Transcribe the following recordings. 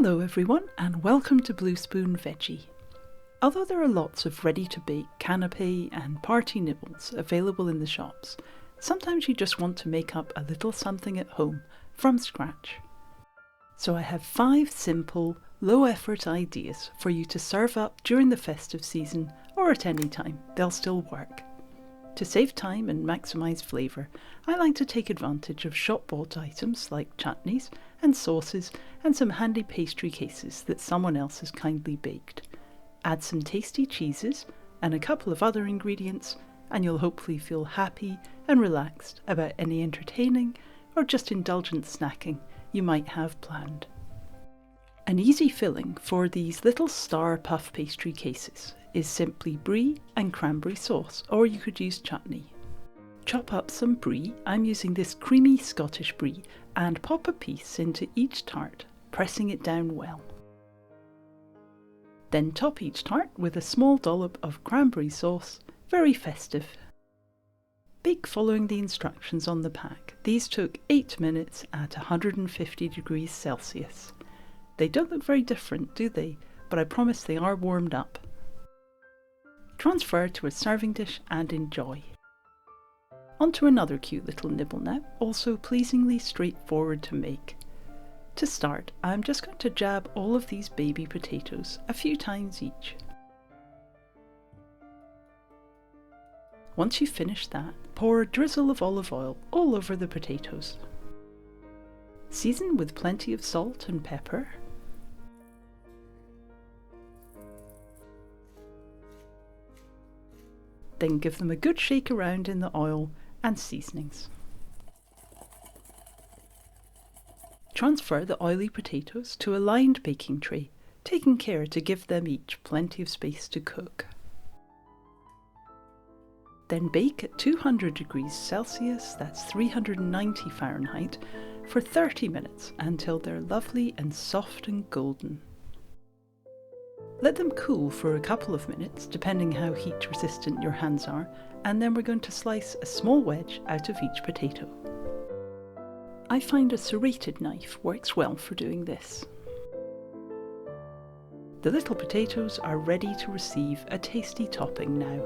Hello everyone and welcome to Blue Spoon Veggie. Although there are lots of ready-to-bake canapé and party nibbles available in the shops, sometimes you just want to make up a little something at home from scratch. So I have 5 simple, low-effort ideas for you to serve up during the festive season or at any time. They'll still work. To save time and maximise flavour, I like to take advantage of shop-bought items like chutneys and sauces and some handy pastry cases that someone else has kindly baked. Add some tasty cheeses and a couple of other ingredients and you'll hopefully feel happy and relaxed about any entertaining or just indulgent snacking you might have planned. An easy filling for these little star puff pastry cases is simply brie and cranberry sauce, or you could use chutney. Chop up some brie, I'm using this creamy Scottish brie, and pop a piece into each tart, pressing it down well. Then top each tart with a small dollop of cranberry sauce, very festive. Bake following the instructions on the pack. These took 8 minutes at 150 degrees Celsius. They don't look very different, do they? But I promise they are warmed up. Transfer to a serving dish and enjoy. Onto another cute little nibble now, also pleasingly straightforward to make. To start, I'm just going to jab all of these baby potatoes a few times each. Once you've finished that, pour a drizzle of olive oil all over the potatoes. Season with plenty of salt and pepper. Then give them a good shake around in the oil and seasonings. Transfer the oily potatoes to a lined baking tray, taking care to give them each plenty of space to cook. Then bake at 200 degrees Celsius, that's 390 Fahrenheit, for 30 minutes until they're lovely and soft and golden. Let them cool for a couple of minutes, depending how heat resistant your hands are, and then we're going to slice a small wedge out of each potato. I find a serrated knife works well for doing this. The little potatoes are ready to receive a tasty topping now.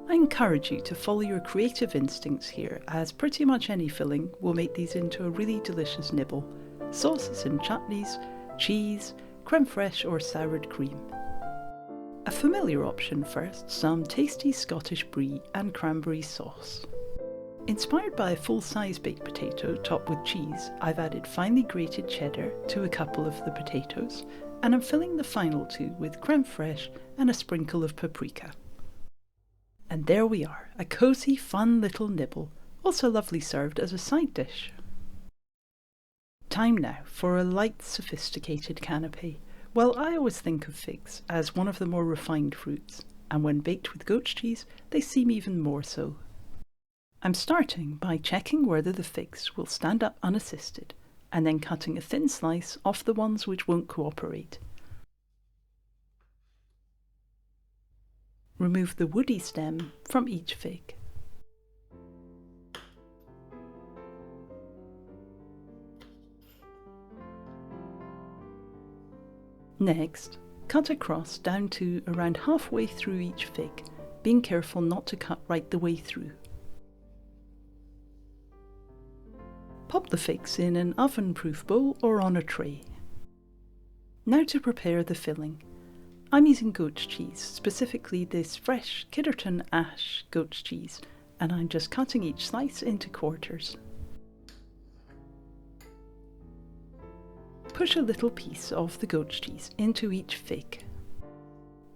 I encourage you to follow your creative instincts here, as pretty much any filling will make these into a really delicious nibble. Sauces and chutneys, cheese, creme fraiche or soured cream. A familiar option first, some tasty Scottish brie and cranberry sauce. Inspired by a full-size baked potato topped with cheese, I've added finely grated cheddar to a couple of the potatoes, and I'm filling the final 2 with creme fraiche and a sprinkle of paprika. And there we are, a cosy, fun little nibble, also lovely served as a side dish. Time now for a light, sophisticated canapé. Well, I always think of figs as one of the more refined fruits, and when baked with goat's cheese, they seem even more so. I'm starting by checking whether the figs will stand up unassisted, and then cutting a thin slice off the ones which won't cooperate. Remove the woody stem from each fig. Next, cut across down to around halfway through each fig, being careful not to cut right the way through. Pop the figs in an oven-proof bowl or on a tray. Now to prepare the filling. I'm using goat's cheese, specifically this fresh Kidderton Ash goat's cheese, and I'm just cutting each slice into quarters. Push a little piece of the goat's cheese into each fig.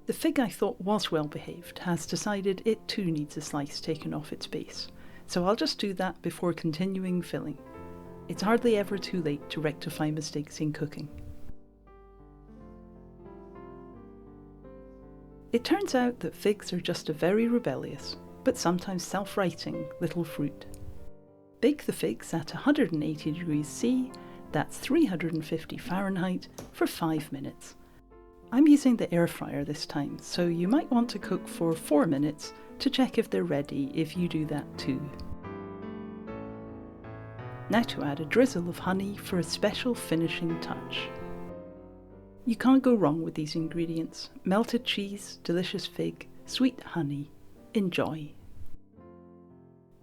The fig I thought was well behaved has decided it too needs a slice taken off its base, so I'll just do that before continuing filling. It's hardly ever too late to rectify mistakes in cooking. It turns out that figs are just a very rebellious, but sometimes self-righting little fruit. Bake the figs at 180 degrees C, that's 350 Fahrenheit, for 5 minutes. I'm using the air fryer this time, so you might want to cook for 4 minutes to check if they're ready if you do that too. Now to add a drizzle of honey for a special finishing touch. You can't go wrong with these ingredients: melted cheese, delicious fig, sweet honey. Enjoy!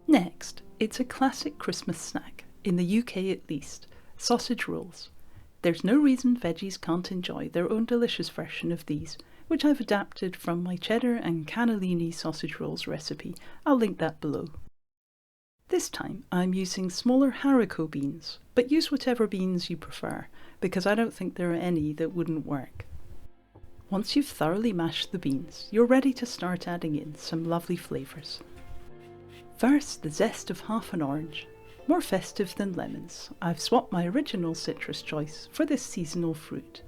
Next, it's a classic Christmas snack, in the UK at least, sausage rolls. There's no reason veggies can't enjoy their own delicious version of these, which I've adapted from my cheddar and cannellini sausage rolls recipe. I'll link that below. This time I'm using smaller haricot beans, but use whatever beans you prefer, because I don't think there are any that wouldn't work. Once you've thoroughly mashed the beans, you're ready to start adding in some lovely flavours. First, the zest of half an orange. More festive than lemons, I've swapped my original citrus choice for this seasonal fruit.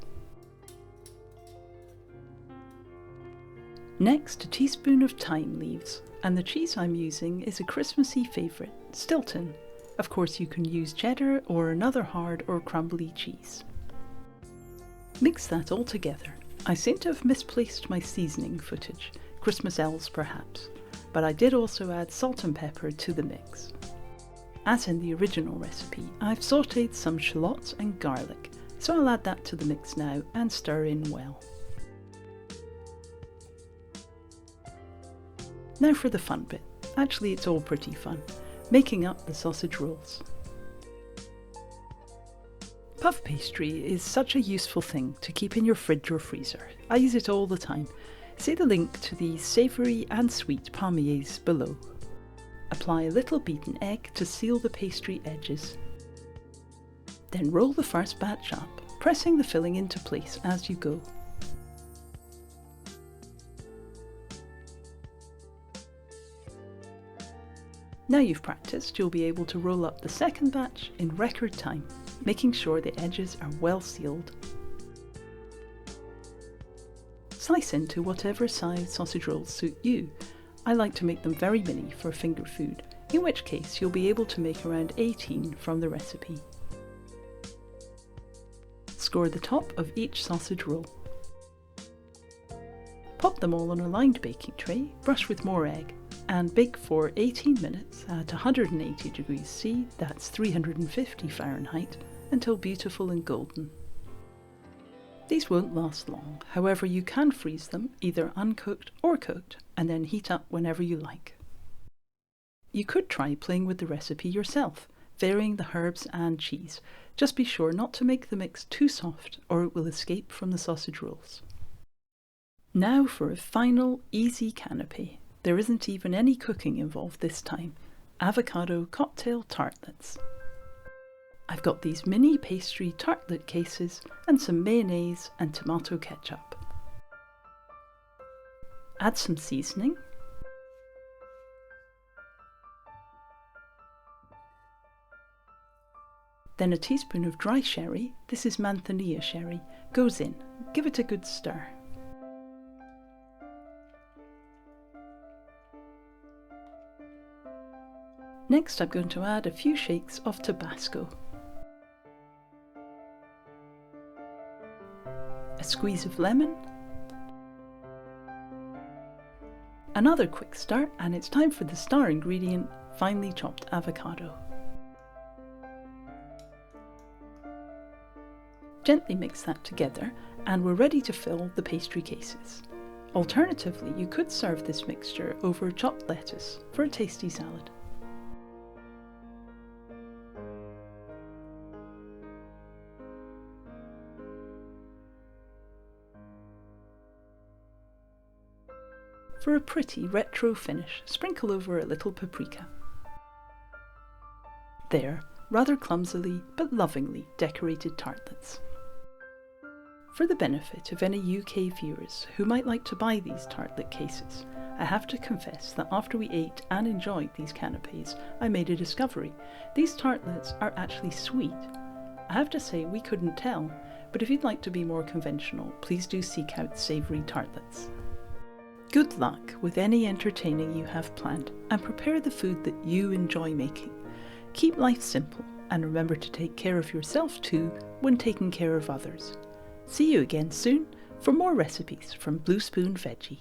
Next, a teaspoon of thyme leaves, and the cheese I'm using is a Christmassy favourite, Stilton. Of course you can use cheddar or another hard or crumbly cheese. Mix that all together. I seem to have misplaced my seasoning footage, Christmas elves perhaps, but I did also add salt and pepper to the mix. As in the original recipe, I've sautéed some shallots and garlic, so I'll add that to the mix now and stir in well. Now for the fun bit. Actually, it's all pretty fun. Making up the sausage rolls. Puff pastry is such a useful thing to keep in your fridge or freezer. I use it all the time. See the link to the savoury and sweet palmiers below. Apply a little beaten egg to seal the pastry edges. Then roll the first batch up, pressing the filling into place as you go. Now you've practiced, you'll be able to roll up the second batch in record time, making sure the edges are well sealed. Slice into whatever size sausage rolls suit you. I like to make them very mini for finger food, in which case you'll be able to make around 18 from the recipe. Score the top of each sausage roll. Pop them all on a lined baking tray, brush with more egg, and bake for 18 minutes at 180 degrees C, that's 350 Fahrenheit, until beautiful and golden. These won't last long, however you can freeze them either uncooked or cooked and then heat up whenever you like. You could try playing with the recipe yourself, varying the herbs and cheese. Just be sure not to make the mix too soft or it will escape from the sausage rolls. Now for a final easy canapé. There isn't even any cooking involved this time. Avocado cocktail tartlets. I've got these mini pastry tartlet cases and some mayonnaise and tomato ketchup. Add some seasoning. Then a teaspoon of dry sherry, this is Manzanilla sherry, goes in. Give it a good stir. Next I'm going to add a few shakes of Tabasco. A squeeze of lemon. Another quick stir, and it's time for the star ingredient, finely chopped avocado. Gently mix that together and we're ready to fill the pastry cases. Alternatively, you could serve this mixture over chopped lettuce for a tasty salad. For a pretty retro finish, sprinkle over a little paprika. There, rather clumsily but lovingly decorated tartlets. For the benefit of any UK viewers who might like to buy these tartlet cases, I have to confess that after we ate and enjoyed these canapés, I made a discovery. These tartlets are actually sweet. I have to say we couldn't tell, but if you'd like to be more conventional, please do seek out savoury tartlets. Good luck with any entertaining you have planned, and prepare the food that you enjoy making. Keep life simple, and remember to take care of yourself too when taking care of others. See you again soon for more recipes from Blue Spoon Veggie.